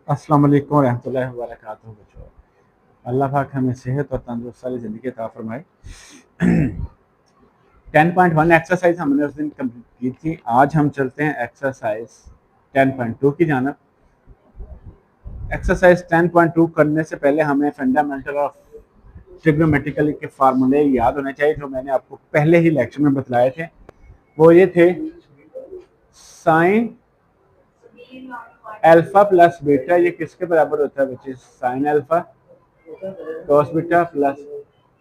अस्सलाम वालेकुम रहमतुल्लाहि व बरकातुहू। बच्चों, अल्लाह पाक हमें सेहत और तंदुरुस्त वाली ज़िंदगी अता फरमाए। 10.1 एक्सरसाइज हमने उस दिन कंप्लीट की थी। आज हम चलते हैं एक्सरसाइज 10.2 की जानब। एक्सरसाइज 10.2 करने से पहले हमें फंडामेंटल ऑफ ट्रिग्नोमेट्रिकल के फार्मूले याद होने चाहिए, जो मैंने आपको पहले ही लेक्चर में बतलाए थे। वो ये थे: साइन अल्फा प्लस बीटा, ये किसके बराबर होता है बच्चे? Sine alpha cos beta plus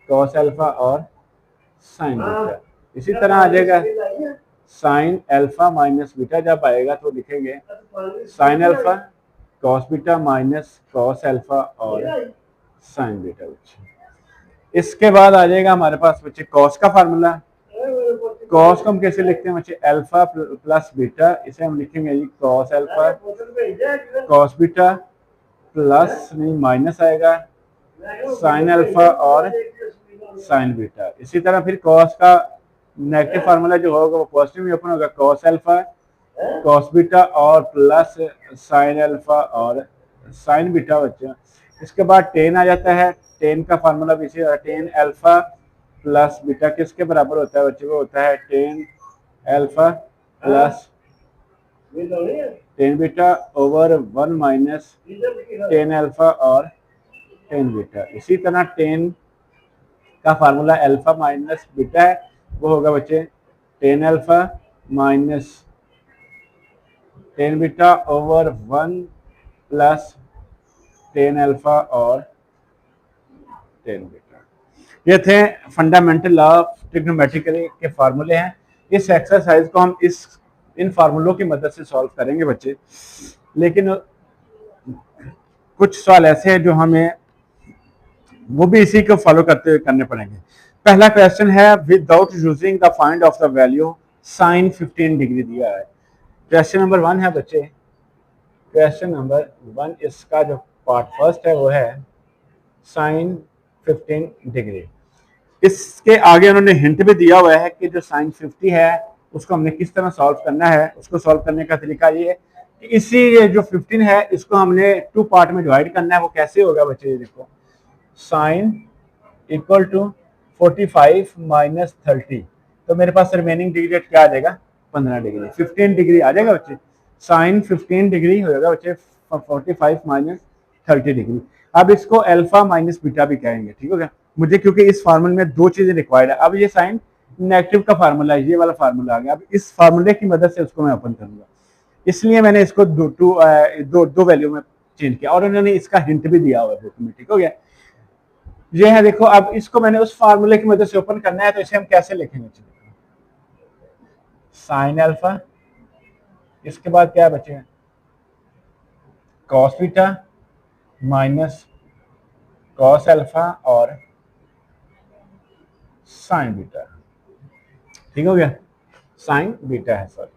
cos alpha और साइन बीटा। इसी तरह आ जाएगा साइन अल्फा माइनस बीटा, जब आएगा तो लिखेंगे sine alpha cos beta minus cos alpha और साइन बीटा। बच्चे इसके बाद आ जाएगा हमारे पास बच्चे कॉस का फार्मूला। कॉस को हम कैसे लिखते हैं बच्चे? अल्फा प्लस बीटा, इसे हम लिखेंगे जी cos alpha cos beta plus नहीं माइनस आएगा साइन अल्फा और साइन बीटा। इसी तरह फिर कॉस का नेगेटिव फार्मूला जो होगा वो पॉजिटिव में ओपन होगा, कॉस अल्फा कॉस बीटा और प्लस साइन अल्फा और साइन बीटा। बच्चा इसके बाद टेन आ जाता है। टेन का फार्मूला भी इसी टेन अल्फा प्लस बीटा किसके बराबर होता है बच्चे? वो होता है tan alpha plus tan beta over 1 minus tan alpha और टेन बीटा। इसी तरह टेन का फार्मूला अल्फा माइनस बीटा है, वो होगा बच्चे tan alpha minus tan beta over 1 plus tan alpha और टेन बीटा। ये थे फंडामेंटल लॉ ऑफ ट्रिग्नोमेट्रिकल के फार्मूले हैं। इस एक्सरसाइज को हम इन फार्मूलों की मदद से सॉल्व करेंगे बच्चे, लेकिन कुछ सवाल ऐसे हैं जो हमें वो भी इसी को फॉलो करते हुए करने पड़ेंगे। पहला क्वेश्चन है without using the find of the value sine 15 degree दिया है। क्वेश्चन नंबर 1 है बच्चे, क्वेश्चन नंबर 1 इसका जो पार्ट फर्स्ट है वो है साइन 15 डिग्री। इसके आगे उन्होंने हिंट भी दिया हुआ है कि जो साइन 50 है उसको हमने किस तरह सॉल्व करना है। उसको सॉल्व करने का तरीका ये है कि इसी जो 15 है इसको हमने 2 पार्ट में डिवाइड करना है। वो कैसे होगा बच्चे? ये देखो, साइन इक्वल टू 45 माइनस 30, तो मेरे पास रिमेनिंग डिग्री क्या आ जाएगा? 15 डिग्री। 15 डिग्री आ जाएगा बच्चे। साइन 15 डिग्री हो जाएगा बच्चे 45 माइनस 30 डिग्री। अब इसको अल्फा माइनस बीटा भी कहेंगे, ठीक हो गया मुझे, क्योंकि इस फार्मूले में 2 चीजें रिक्वायर्ड है। अब ये साइन नेगेटिव का फार्मूला है, ये वाला फार्मूला आ गया। अब इस फार्मूले की मदद से उसको मैं ओपन करूंगा, इसलिए मैंने इसको दो वैल्यू में चेंज किया, और उन्होंने इसका हिंट भी दिया हुआ है बुक में, ठीक हो गया। ये है देखो, अब इसको मैंने उस फार्मूले की मदद से ओपन करना है, तो इसे हम कैसे लिखेंगे? साइन अल्फा, इसके बाद क्या बचेगा? Cos beta minus cos alpha और साइन बीटा, ठीक हो गया। साइन बीटा है, सॉरी।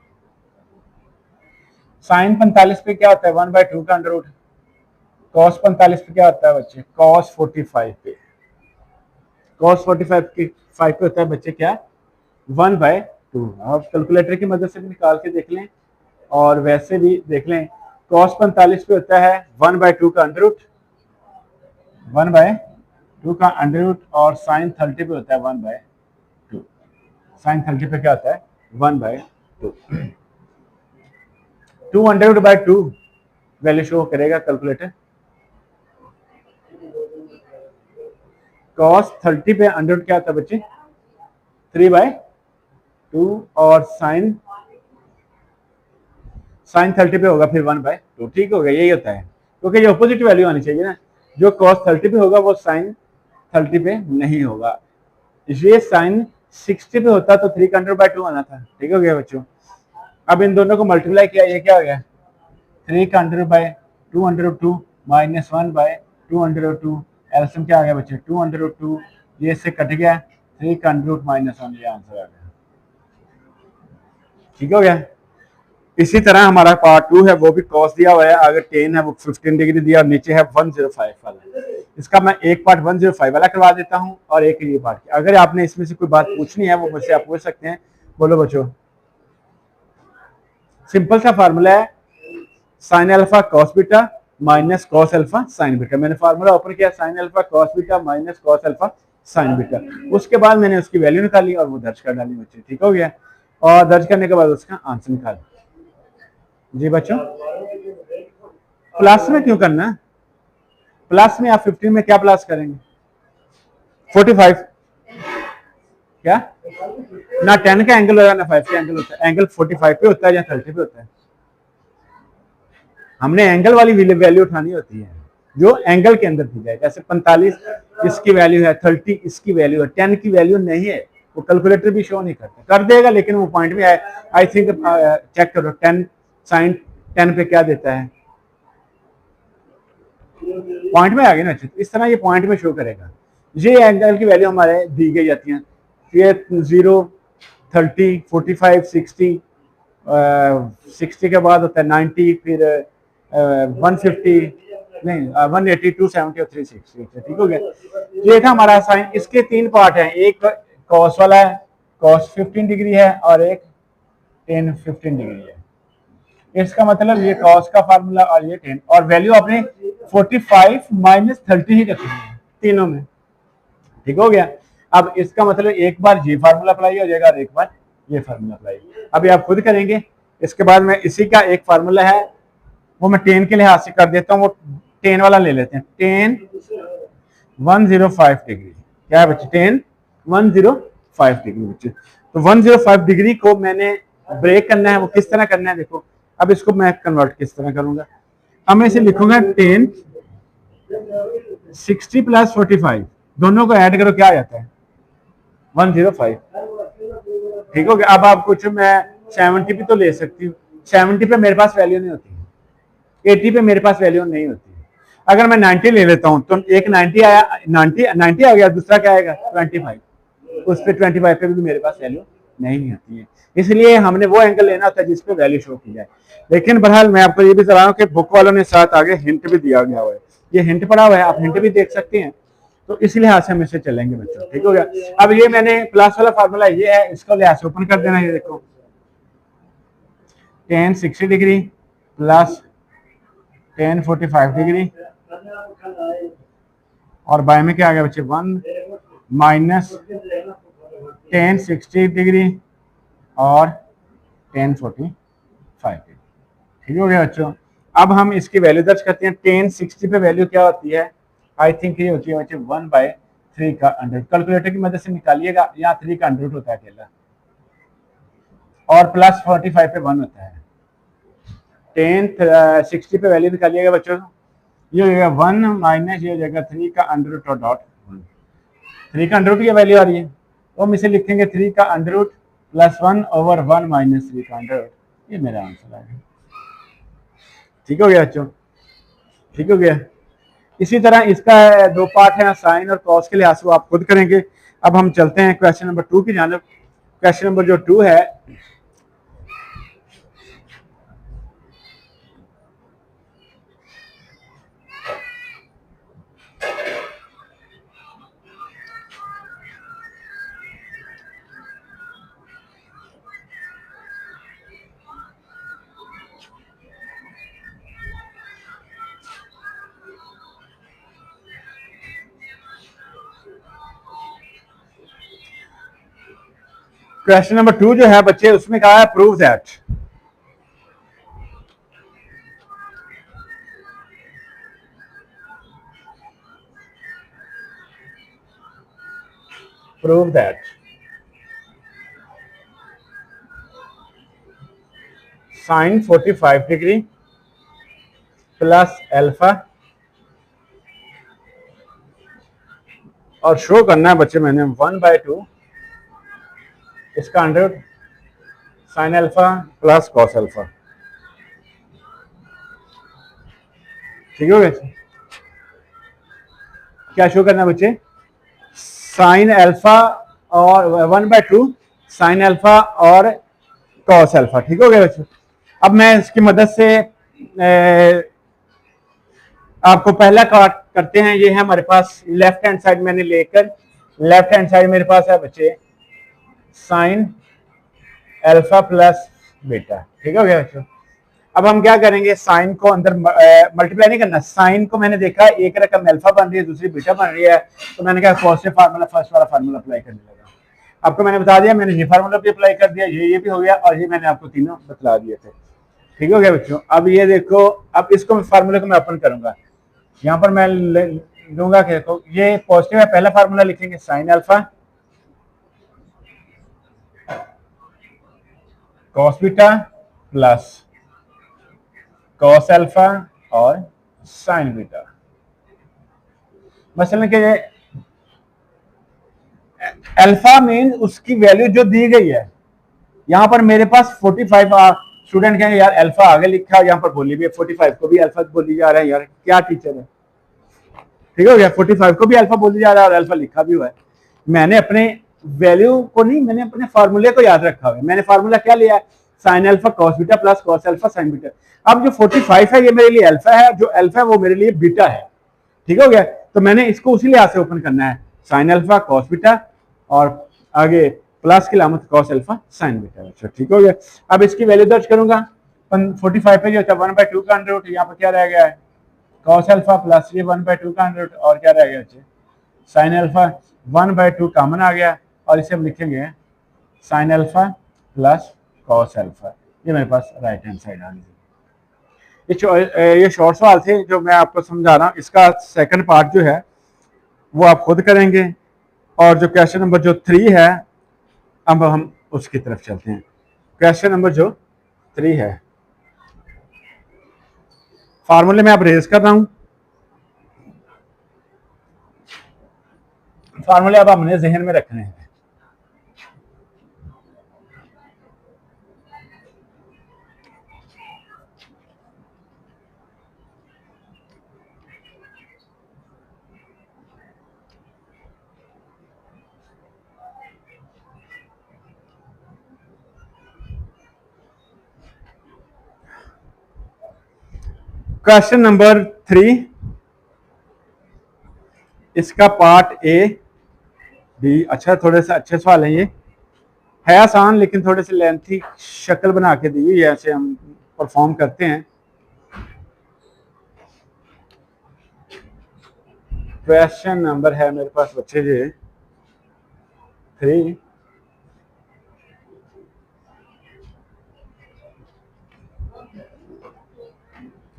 साइन 45 पे क्या होता है? 1/2 का अंडर रूट। कॉस 45 पे क्या होता है बच्चे? कॉस 45 पे, कॉस 45 पे होता है बच्चे क्या? 1/2। आप कैलकुलेटर की मदद से भी निकाल के देख लें और वैसे भी देख लें। कॉस 45 पे होता है 1/2 का अंडर रूट, 1/2 का अंडर रूट, और साइन 30 पे होता है 1/2। साइन 30 पे क्या होता है? 1/2। 200/2 वैल्यू शो करेगा कैलकुलेटर। कॉस 30 पे अंडर रूट क्या होता है बच्चे? 3/2, और साइन 30 पे होगा फिर 1/2, ठीक हो गया। यही होता है, क्योंकि ये ऑपोजिट वैल्यू आनी चाहिए ना। जो कॉस 30 पे होगा वो साइन 30 पे नहीं होगा। ये साइन 60 पे होता तो 3/2 आना था, ठीक हो गया बच्चों। अब इन दोनों को मल्टीप्लाई किया, ये क्या हो गया? 3/2 माइनस 1/2। एल्सियम क्या आ गया बच्चे? 2√2। ये इससे कट गया, 3 माइनस 1, ये आंसर आ गया, ठीक हो गया। इसी तरह हमारा पार्ट 2 है, वो भी कॉस दिया हुआ है। अगर 10 है वो 15 डिग्री दिया, और नीचे है 105 वाला। इसका मैं एक पार्ट 105 वाला करवा देता हूं और एक ये पार्ट। अगर आपने इसमें से कोई बात पूछनी है वो मुझसे आप पूछ सकते हैं। बोलो बच्चों। सिंपल सा फार्मूला है, sine alpha cos beta minus cos alpha sign beta. मैंने फार्मूला ओपन किया, sine alpha cos beta minus cos alpha sign beta. उसके बाद मैंने उसकी वैल्यू निकाली और वो दर्ज कर डाली बच्चे, ठीक हो गया। और दर्ज करने के बाद उसका आंसर निकाल। जी बच्चों, प्लस में क्यों करना है? प्लस में आप 15 में क्या प्लस करेंगे? 45। क्या ना 10 का एंगल होता है ना 5 का एंगल होता है। एंगल 45 पे होता है या 30 पे होता है? हमने एंगल वाली वैल्यू उठानी होती है जो एंगल के अंदर दी जाए। जैसे 45 इसकी वैल्यू है, 30 इसकी वैल्यू है, 10 की वैल्यू नहीं है। वो कैलकुलेटर भी शो नहीं करता, कर देगा लेकिन वो पॉइंट में है। आई थिंक चेक करो 10 साइन 10 पे क्या देता है, पॉइंट में आ गया ना। इस तरह ये पॉइंट में शो करेगा। ये एंगल की वैल्यू हमारे दी गई जाती है। फिर 0, 30, 45, 60, 60 के बाद होता है 90, फिर 150 नहीं 180, 270 और 360। ठीक हो गया। ये था हमारा साइन। इसके 3 पार्ट हैं, एक कॉस वाला है, कॉस 15 डिग्री है, और एक टेन 15 डिग्री है। इसका मतलब ये कॉस का फार्मूला और ये 10, और वैल्यू आपने 45 माइनस 30 ही रखनी है तीनों में। ठीक हो गया। अब इसका मतलब एक बार ये फार्मूला अप्लाई हो जाएगा और एक बार ये फार्मूला अप्लाई। अभी आप खुद करेंगे। इसके बाद में इसी का एक फार्मूला है, वो मैं 10 के लिहाज से कर देता हूँ। वो 10 वाला ले लेते हैं। 10 105 डिग्री क्या है बच्चे? 10 105 डिग्री बच्चे। तो 105 डिग्री को मैंने ब्रेक करना है। वो किस तरह करना है देखो। अब इसको मैं कन्वर्ट किस तरह करूंगा। अब मैं इसे लिखूंगा 10 60 प्लस 45, दोनों को ऐड करो क्या आ जाता है? 105। ठीक हो गया। अब आप कुछ मैं 70 पे तो ले सकती हूँ। 70 पे मेरे पास वैल्यू नहीं होती, 80 पे मेरे पास वैल्यू नहीं होती। अगर मैं 90 ले लेता हूँ तो एक 90 आया, 90 आ गया, दूसरा क्या आएगा? 25। उस पर 25 पे भी मेरे पास वैल्यू नहीं आती है। इसलिए हमने वो एंगल लेना होता है जिसपे वैल्यू शो की जाए। लेकिन बहरहाल मैं आपको ये भी बता रहा हूँ कि बुक वालों ने साथ आगे हिंट भी दिया गया हुआ है। ये हिंट पड़ा हुआ है, आप हिंट भी देख सकते हैं। तो इस लिहाज से हम इसे चलेंगे बच्चों। ठीक हो गया। अब ये मैंने प्लस वाला फार्मूला ये है, इसको लिहाज से ओपन कर देना। ये देखो 10 60 डिग्री प्लस 10 45 डिग्री, और बाय में क्या आ गया बच्चे? 1 माइनस 10 60 डिग्री और 10 45 डिग्री। ठीक हो गया बच्चों। अब हम इसकी वैल्यू दर्ज करते हैं। 10 60 पे वैल्यू क्या होती है? आई थिंक ये होती है बच्चे 1/3 का अंडर। कैलकुलेटर की मदद से निकालिएगा। यहाँ 3 का अंडर होता है अकेला, और प्लस 45 पे 1 होता है। 10 60 पे वैल्यू निकालिएगा बच्चों। ये हो जाएगा 1 माइनस ये हो जाएगा 3 का अंडर रूट और डॉट 1। 3 का अंडर रूट की वैल्यू आ रही है तो हम इसे लिखेंगे 3 का under root plus 1 over 1 minus 3 का अंडर रूट। ये मेरा आंसर आएगा। ठीक हो गया बच्चों। ठीक हो गया। इसी तरह इसका 2 पार्ट है, साइन और कॉस के लिहाज से, वो आप खुद करेंगे। अब हम चलते हैं क्वेश्चन नंबर 2 की जानब। क्वेश्चन नंबर जो 2 है, क्वेश्चन नंबर 2 जो है बच्चे, उसमें कहा है prove that. Prove that sine 45 degree plus alpha, और शो करना है बच्चे मैंने 1/2 इसका under sine alpha plus cos alpha. ठीक हो गया। क्या शो करना है बच्चे? साइन अल्फा और 1/2 साइन अल्फा और कॉस अल्फा। ठीक हो गया बच्चे। अब मैं इसकी मदद से आपको पहला काट करते हैं। ये है हमारे पास लेफ्ट हैंड साइड मैंने लेकर, लेफ्ट हैंड साइड मेरे पास है बच्चे साइन अल्फा प्लस बीटा। ठीक हो गया बच्चों। अब हम क्या करेंगे, साइन को अंदर मल्टीप्लाई नहीं करना, साइन को मैंने देखा एक रकम अल्फा बन रही है दूसरी बीटा बन रही है, तो मैंने कहा पॉजिटिव फार्मूला फर्स्ट वाला फार्मूला अप्लाई करने लगा। आपको मैंने बता दिया, मैंने ये फार्मूला भी अप्लाई कर दिया, ये भी हो गया, और ये मैंने आपको तीनों बतला दिए थे। ठीक हो गया बच्चों। अब ये देखो, अब इसको फार्मूले को मैं ओपन करूंगा, यहाँ पर मैं लूंगा कि देखो ये पॉजिटिव है, पहला फार्मूला लिखेंगे sine alpha cos beta plus cos alpha और साइन बीटा। मसलन के अल्फा मीन उसकी वैल्यू जो दी गई है, यहां पर मेरे पास 45, स्टूडेंट कहेंगे यार अल्फा आगे लिखा है, यहाँ पर बोली भी है 45 को भी अल्फा बोली जा रहा है, यार क्या टीचर है। ठीक हो गया, 45 को भी अल्फा बोली जा रहा है और अल्फा लिखा भी हुआ है। मैंने अपने वैल्यू को नहीं, मैंने अपने फार्मूले को याद रखा हुआ है। मैंने फार्मूला क्या लिया है, sine alpha cos beta plus cos alpha sign beta. अब जो 45 है ये मेरे लिए अल्फा है, जो अल्फा है वो मेरे लिए बीटा है। ठीक हो गया, तो मैंने इसको उसी लिहाज से ओपन करना है, साइन अल्फा कॉस बीटा और आगे प्लस की लामत कॉस अल्फा साइन बीटा। अच्छा ठीक हो गया। अब इसकी वैल्यू दर्ज करूंगा, 45 पे जो होता है 1/2 का अंडर रूट, यहाँ पर क्या रह गया है कॉस अल्फा प्लस ये 1/2 का अंडर रूट, और क्या रह गया बच्चे साइन अल्फा 1/2 कॉमन आ गया, और इसे हम लिखेंगे sign alpha plus cos alpha. ये मेरे पास राइट हैंड साइड आ गई। ये शॉर्ट सवाल थे जो मैं आपको समझा रहा हूँ। इसका सेकंड पार्ट जो है वो आप खुद करेंगे, और जो क्वेश्चन नंबर जो 3 है अब हम उसकी तरफ चलते हैं। क्वेश्चन नंबर जो 3 है, फार्मूले में आप रेज कर रहा हूं, फार्मूले अब हमने जहन में रखने हैं। क्वेश्चन नंबर 3, इसका पार्ट ए भी अच्छा, थोड़े से अच्छे सवाल हैं। ये है आसान लेकिन थोड़े से लेंथी शक्ल बना के दी हुई है, ऐसे हम परफॉर्म करते हैं। क्वेश्चन नंबर है मेरे पास बच्चे जी 3,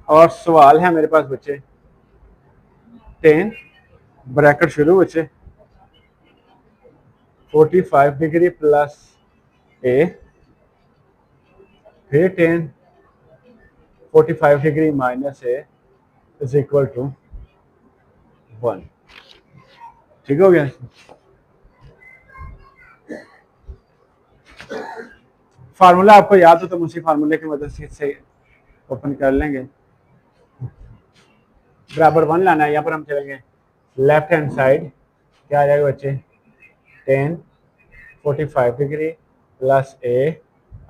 और सवाल है मेरे पास बच्चे 10 ब्रैकेट शुरू बच्चे 45 डिग्री प्लस ए, फिर 10 45 degree minus A is equal to 1। ठीक हो गया। फार्मूला आपको याद हो तो उसी फार्मूले की मदद से ओपन कर लेंगे। बराबर 1 लाना है, यहाँ पर हम चलेंगे लेफ्ट हैंड साइड, क्या आ जाएगा बच्चे 10 45 डिग्री प्लस ए,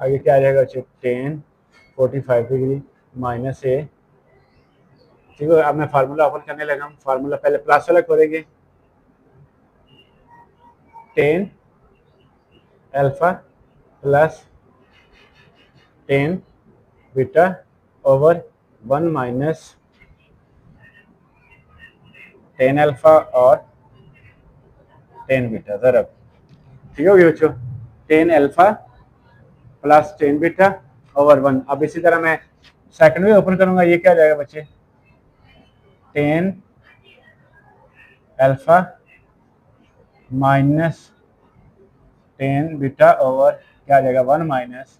आगे क्या आ जाएगा बच्चे 10 45 डिग्री माइनस ए। ठीक है, अब मैं फार्मूला ओपन करने लगा हूँ। फार्मूला पहले प्लस वाला करेंगे, 10 alpha plus 10 beta over 1 minus 10 alpha और 10 बीटा ज़रब। ठीक हो गया बच्चों, 10 अल्फा प्लस 10 बीटा ओवर 1। अब इसी तरह मैं सेकंड भी ओपन करूंगा, ये क्या जाएगा बच्चे 10 अल्फा माइनस 10 बीटा ओवर क्या आ जाएगा 1 माइनस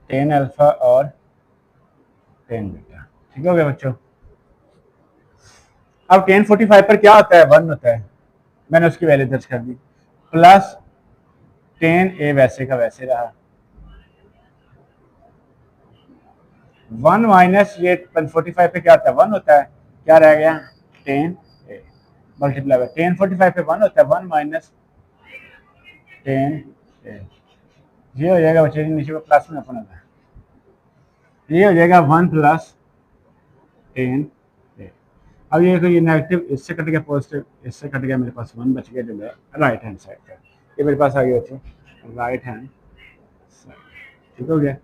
10 अल्फा और 10 बीटा। ठीक हो गया बच्चों। अब 10 45 पर क्या होता है 1 होता है, मैंने उसकी वैल्यू दर्ज कर दी, प्लस 10 ए वैसे का वैसे रहा, 1 माइनस ये 45 पे क्या होता है 1 होता है, क्या रह गया 10 ए मल्टीप्लाई बाय 10 45 पे 1 होता है 1 माइनस 10 ए। ये हो जाएगा बच्चे नीचे में प्लस में अपन होता है, ये हो जाएगा 1 प्लस 10 ए। अब ये नेगेटिव इससे कट गया, पॉजिटिव इससे कट गया, मेरे पास 1 बच गया जो है राइट हैंड साइड का। ये मेरे पास आ गया बच्चे राइट हैंड साइड। ठीक हो गया।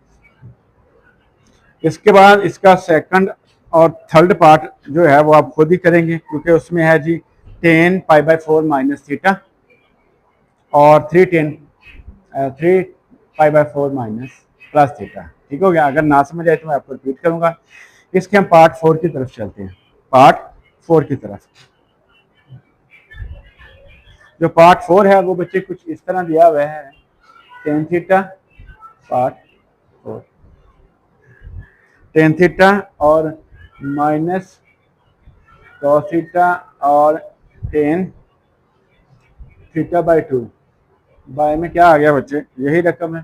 इसके बाद इसका सेकंड और थर्ड पार्ट जो है वो आप खुद ही करेंगे, क्योंकि उसमें है जी 10 π/4 माइनस थीटा और 3 π/4 माइनस प्लस थीटा। ठीक हो गया। अगर ना समझ आए तो मैं आपको रिपीट करूंगा। इसके हम पार्ट 4 की तरफ चलते हैं। पार्ट 4 की तरफ, जो पार्ट 4 है वो बच्चे कुछ इस तरह दिया हुआ है। Tan theta part 4, ten theta और माइनस कॉस थीटा और टेन थीटा/2। बाय में क्या आ गया बच्चे, यही रकम है,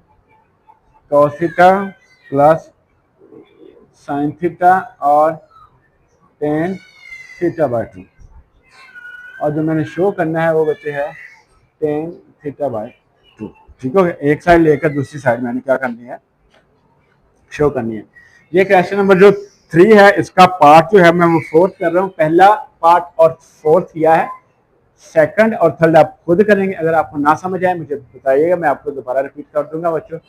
cos theta plus sine theta और टेन थीटा/2। और जो मैंने शो करना है वो बच्चे है टेन थीटा/2। ठीक हो गया। एक साइड लेकर दूसरी साइड मैंने क्या करनी है, शो करनी है। ये क्वेश्चन नंबर जो 3 है, इसका पार्ट जो है मैं वो 4th कर रहा हूँ। पहला पार्ट और 4th किया है, सेकंड और थर्ड आप खुद करेंगे। अगर आपको ना समझ आए मुझे बताइएगा, मैं आपको दोबारा रिपीट कर दूंगा बच्चों।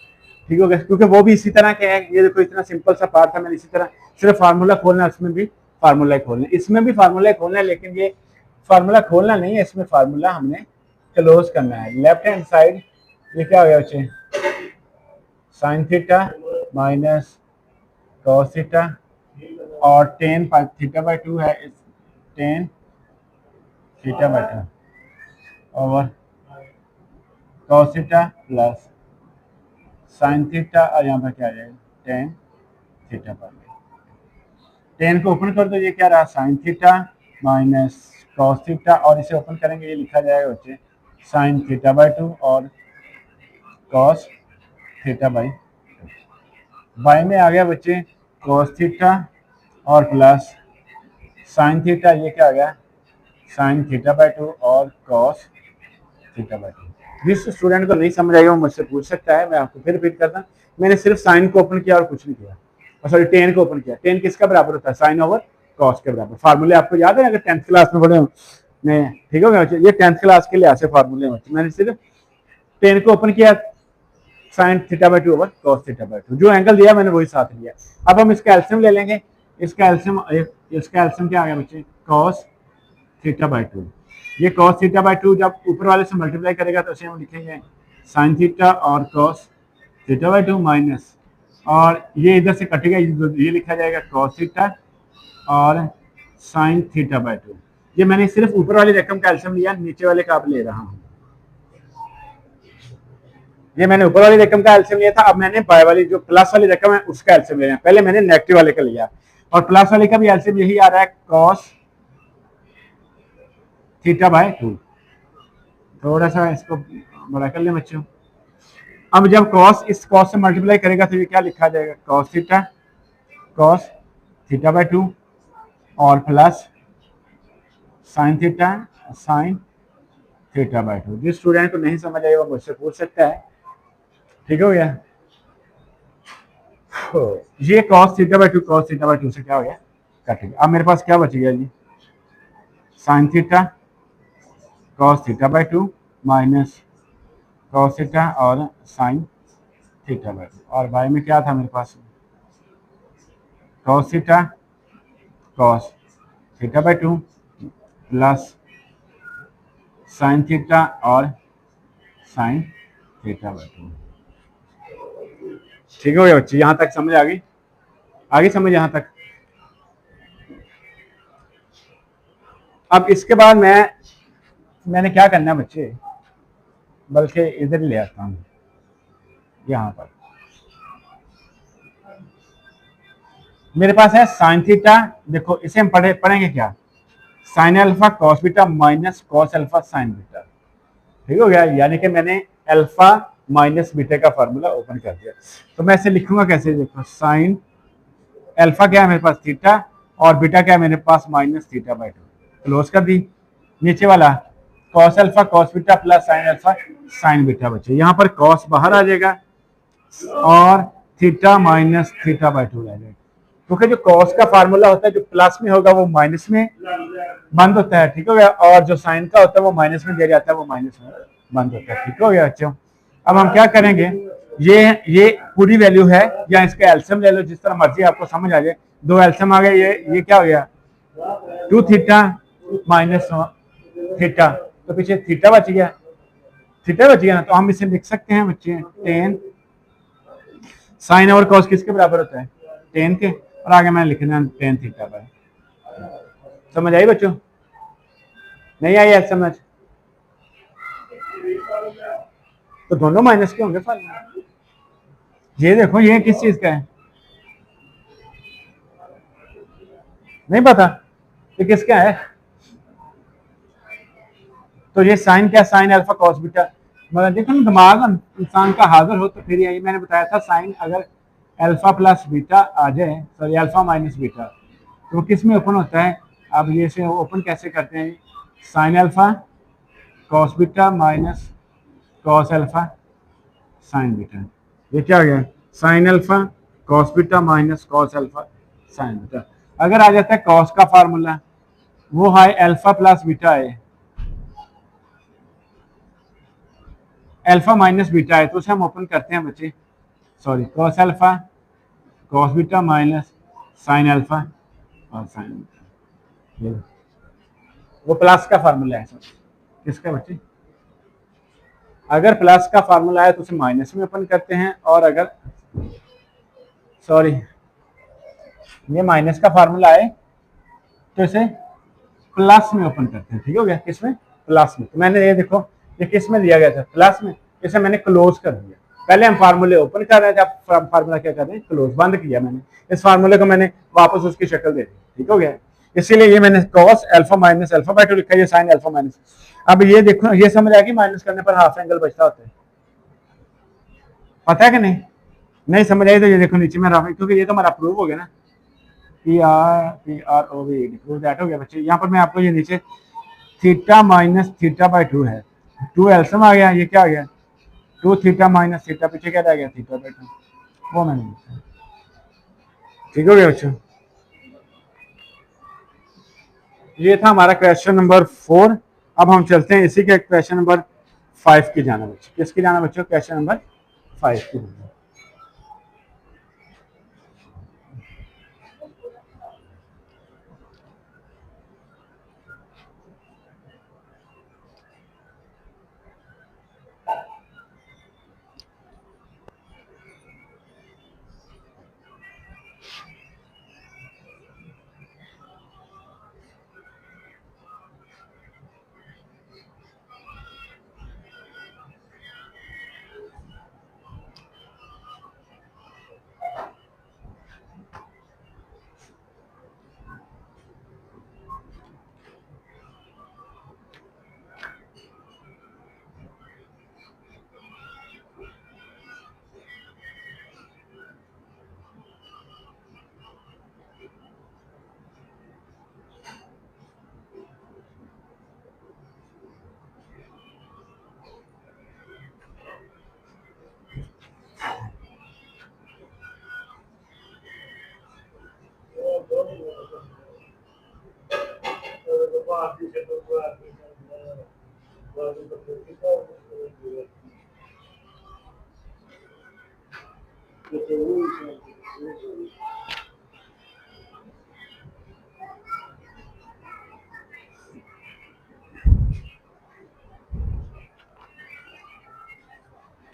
ठीक हो गया, क्योंकि वो भी इसी तरह के हैं। ये देखो इतना सिंपल सा पार्ट था, मैंने इसी तरह सिर्फ फार्मूला खोलना है, उसमें भी फार्मूला खोलना है, इसमें भी फार्मूला खोलना है, लेकिन ये फार्मूला खोलना नहीं है, इसमें फार्मूला हमने क्लोज करना है। लेफ्ट हैंड साइड ये क्या हो गया बच्चे, sine theta minus cos theta और टेन थीटा/2 है, tan theta over cos theta plus sine theta और यहाँ पर क्या आ जाएगा टेन थीटा/2। 10 को ओपन कर दो, ये क्या रहा sign theta minus cos theta, और इसे ओपन करेंगे ये लिखा जाएगा बच्चे साइन थीटा/2 और कॉस थीटा/2। बाय में आ गया बच्चे कॉस थीटा और प्लस साइन थीटा, ये क्या आ गया साइन थीटा/2 और कॉस थीटा/2। जिस स्टूडेंट को नहीं समझ आएगा वो मुझसे पूछ सकता है, मैं आपको फिर रिपीट करता हूँ। मैंने सिर्फ साइन को ओपन किया और कुछ नहीं किया, और सॉरी टेन को ओपन किया। टेन किसका बराबर होता है, साइन ओवर कॉस के बराबर। फार्मूले आपको याद है अगर 10th क्लास में पढ़े हो, नहीं ठीक हो गया। ये 10th क्लास के लिए ऐसे फार्मूले होते। मैंने सिर्फ टेन को ओपन किया, साइन थीटा/2 ओवर कॉस थीटा/2, जो एंगल दिया मैंने वही साथ लिया। अब हम इसका एलसीएम ले लेंगे। इसका एलसीएम क्या आ गया बच्चे, कॉस थीटा/2। ये कॉस थीटा/2 जब ऊपर वाले से मल्टीप्लाई करेगा तो उसे हम लिखेंगे साइन थीटा और कॉस थीटा/2 माइनस, और ये इधर से कटेगा, ये लिखा जाएगा कॉस थीटा और साइन थीटा/2। ये मैंने सिर्फ ऊपर वाली रकम का एलसीएम लिया, नीचे वाले का अब ले रहा हूँ। ये मैंने ऊपर वाली रकम का एलसीएम लिया था, अब मैंने बाय वाली जो प्लस वाली रकम है उसका एलसीएम ले लिया। पहले मैंने नेगेटिव वाले का लिया, और प्लस वाले का भी एलसीएम यही आ रहा है कॉस थीटा/2। थोड़ा सा इसको बड़ा कर लें बच्चों। अब जब कॉस इस कॉस से मल्टीप्लाई करेगा तो ये क्या लिखा जाएगा कॉस थीटा/2 और प्लस साइन थीटा/2। जिस स्टूडेंट को नहीं समझ आएगा वो मुझसे पूछ सकता है। ठीक हो गया। ये कॉस थीटा/2 से क्या हो गया कटेगा। अब मेरे पास क्या बच गया जी, sine theta cos थीटा/2 minus cos theta और साइन थीटा/2, और बाय में क्या था मेरे पास कॉस थीटा/2 प्लस साइन थीटा और साइन थीटा/2। ठीक हो गया बच्चे, यहां तक समझ आ गई, आगे समझ यहां तक। अब इसके बाद मैंने क्या करना है बच्चे, बल्कि इधर ले आता हूं यहां पर। मेरे पास है साइन थीटा, देखो इसे हम पढ़ेंगे क्या, sine alpha cos beta minus cos alpha sign beta. ठीक हो गया, यानी कि मैंने अल्फा माइनस बीटा का फार्मूला ओपन कर दिया। तो मैं इसे लिखूंगा कैसे, देखो साइन अल्फा क्या है मेरे पास थीटा और बीटा क्या है मेरे पास माइनस थीटा/2, क्लोज कर दी। नीचे वाला cos alpha cos beta plus sine alpha sign beta बचे। यहाँ पर कॉस बाहर आ जाएगा और थीटा माइनस थीटा/2 आ जाएगा, क्योंकि जो कॉस का फार्मूला होता है जो प्लस में होगा वो माइनस में बंद होता है। ठीक हो गया, और जो साइन का होता है वो माइनस में दिया जाता है वो माइनस में बंद होता है। ठीक हो गया बच्चों। अब हम क्या करेंगे, ये पूरी वैल्यू है या इसका एल्सियम ले लो, जिस तरह मर्जी आपको समझ आ जाए। दो एल्सियम आ गए, ये क्या हो गया 2 थीटा माइनस थीटा, तो पीछे थीटा बच गया, थीटा बच गया ना, तो हम इसे लिख सकते हैं बच्चे टेन साइन और कॉस किसके बराबर होता है, टेन के, और आगे मैंने लिखना है टेन थीटा पर। समझ आई बच्चों, नहीं आई ऐसा समझ? तो दोनों माइनस के होंगे फल। ये देखो ये किस चीज का है, नहीं पता ये किसका है? तो ये साइन क्या, साइन अल्फा कॉस बीटा। मगर देखो ना, दिमाग इंसान का हाजिर हो तो फिर यही मैंने बताया था, साइन अगर अल्फा प्लस बीटा आ जाए, सॉरी अल्फा माइनस बीटा, तो किस में ओपन होता है? अब ये से ओपन कैसे करते हैं, sine alpha cos beta minus cos alpha sign beta. ये क्या हो गया, sine alpha cos beta minus cos alpha sign beta. अगर आ जाता है कॉस का फार्मूला, वो है अल्फा प्लस बीटा है, अल्फा माइनस बीटा है, तो उसे हम ओपन करते हैं बच्चे, sorry cos alpha cos beta minus sign alpha और साइन बीटा, वो प्लस का फार्मूला है सर। किसका बच्चे? अगर प्लस का फार्मूला है तो उसे माइनस में ओपन करते हैं, और अगर सॉरी ये माइनस का फार्मूला है तो इसे प्लस में ओपन करते हैं। ठीक हो गया, किसमें? प्लस में। तो मैंने ये देखो, ये किस में दिया गया था, प्लस में, इसे मैंने क्लोज कर दिया। पहले हम फार्मूले ओपन कर रहे थे, अब फार्मूला क्या कर रहे हैं, क्लोज, बंद किया मैंने। इस फार्मूले को मैंने वापस उसकी शक्ल दे दी। ठीक हो गया, इसीलिए ये मैंने cos alpha minus alpha by 2 लिखा है, ये साइन अल्फा माइनस। अब ये देखो, ये समझ आया कि माइनस करने पर हाफ एंगल बचता होता है, पता है कि नहीं? नहीं समझ आई तो ये देखो नीचे में रहा, क्योंकि ये तो हमारा प्रूव हो गया ना, PROV दैट हो गया बच्चे। यहाँ पर मैं आपको ये नीचे थीटा माइनस थीटा बाय 2 है, 2 एल्सियम आ गया, ये क्या आ गया 2 थीटा माइनस थीटा, पीछे क्या रह गया थीटा बाय 2, वो मैंने लिखा। ठीक हो गया बच्चों, ये था हमारा क्वेश्चन नंबर 4। अब हम चलते हैं इसी के क्वेश्चन नंबर 5 की जाना बच्चों। किसकी जाना बच्चों? क्वेश्चन नंबर 5 की जाना।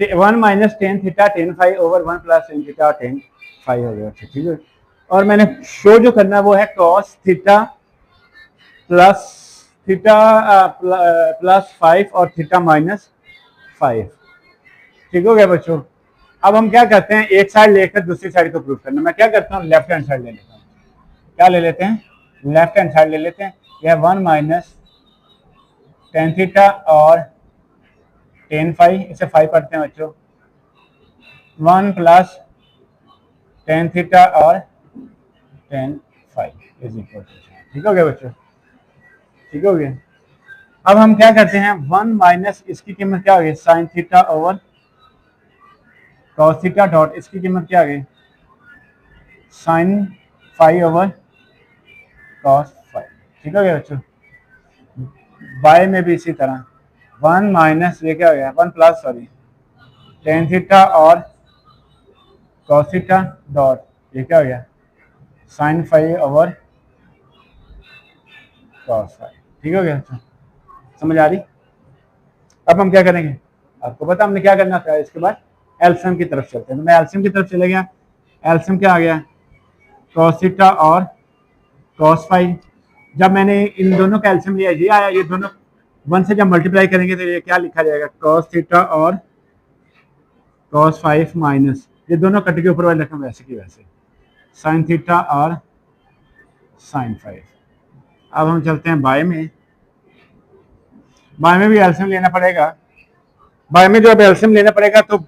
One minus tan theta tan five over 1 plus tan theta tan five हो गया। ठीक है, और मैंने शो जो करना है वो है cos theta plus theta plus 5 और थीटा माइनस 5। ठीक हो गया बच्चों। अब हम क्या करते हैं, एक साइड लेकर दूसरी साइड को प्रूव करना। मैं क्या करता हूँ, लेफ्ट हैंड साइड ले लेता हूँ। क्या ले लेते हैं, लेफ्ट हैंड साइड ले लेते हैं। यह 1 माइनस टेन थीटा और टेन फाइव, इसे 5 पढ़ते हैं बच्चों, 1 प्लस टेन थीटा और tan five is equal to. ठीक हो गया बच्चों, ठीक हो गया। अब हम क्या करते हैं, 1 माइनस इसकी कीमत क्या हो गई, sine theta over cos theta dot इसकी कीमत क्या आ गई, sine five over cos five. ठीक हो गया बच्चों। बाय में भी इसी तरह 1 माइनस ये क्या हो गया, 1 प्लस सॉरी टेन थीटा और कॉस थीटा डॉट ये क्या हो गया sine five over cos five. ठीक हो गया? अच्छा, समझ आ रही? अब हम क्या करेंगे, आपको पता हमने क्या करना था। इसके बाद एलसीएम की तरफ चलते हैं। तो मैं एलसीएम की तरफ चले गया। एलसीएम क्या आ गया, कॉस थीटा और कॉस फाइव। जब मैंने इन दोनों का एलसीएम लिया ये आया, ये दोनों वन से जब मल्टीप्लाई करेंगे तो ये क्या लिखा जाएगा, कॉस थीटा और कॉस फाइव माइनस ये दोनों कट के ऊपर वाले रकम वैसे की वैसे साइन थीटा और साइन फाइव। अब हम चलते हैं बाय में। बाय में भी एलसीएम लेना पड़ेगा। बाय में जो अब एलसीएम लेना पड़ेगा तो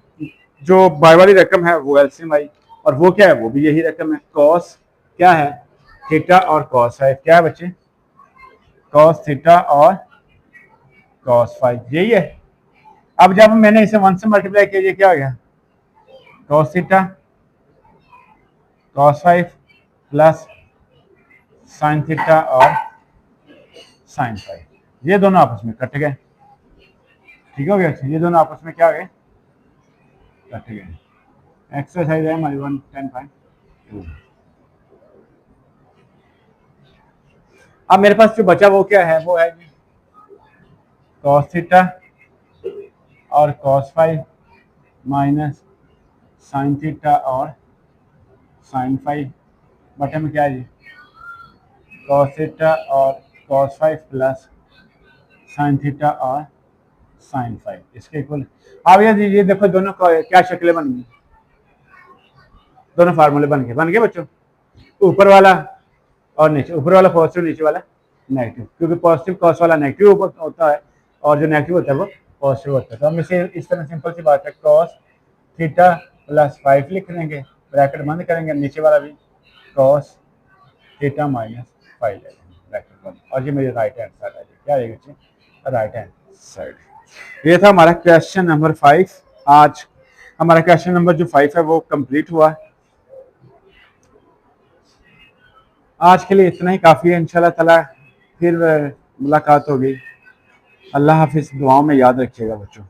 जो बाय वाली रकम है वो एलसीएम आई, और वो क्या है, वो भी यही रकम है, कॉस क्या है थीटा और कॉस फाइव। क्या है बच्चे, कॉस थीटा और कॉस फाइव, यही है। अब जब मैंने इसे वन से मल्टीप्लाई किया ये क्या हो गया, cos theta cos five plus sine theta और साइन फाइव, ये दोनों आपस में कट गए। ठीक हो गया? ये दोनों आपस में क्या हो गए, कट गए। एक्सरसाइज है हमारी 110.2। अब मेरे पास जो बचा वो क्या है, वो है कॉस थीटा और cos five minus sign theta और साइन फाइव बटे में क्या है जी, कॉस थीटा और cos five plus sine theta और साइन फाइव इसके इक्वल। अब ये देखो दोनों क्या शक्लें बन गई, दोनों फार्मूले बन गए बच्चों। ऊपर वाला और नीचे, ऊपर वाला पॉजिटिव नीचे वाला नेगेटिव, क्योंकि पॉजिटिव कॉस वाला नेगेटिव होता है और जो नेगेटिव होता है वो पॉजिटिव होता है। तो हम इसे इस तरह सिंपल सी बात है, कॉस थीटा प्लस फाइव लिख लेंगे, ब्रैकेट बंद करेंगे, नीचे वाला भी कॉस थीटा माइनस फाइव ले लेंगे, ब्रैकेट बंद, और ये मेरी राइट हैंड साइड है। क्या आएगा, राइट हैंड साइड। ये था हमारा क्वेश्चन नंबर 5। आज हमारा क्वेश्चन नंबर जो 5 है वो कंप्लीट हुआ। आज के लिए इतना ही काफ़ी है। इंशाल्लाह ताला फिर मुलाकात होगी। अल्लाह हाफिज़, दुआओं में याद रखिएगा बच्चों।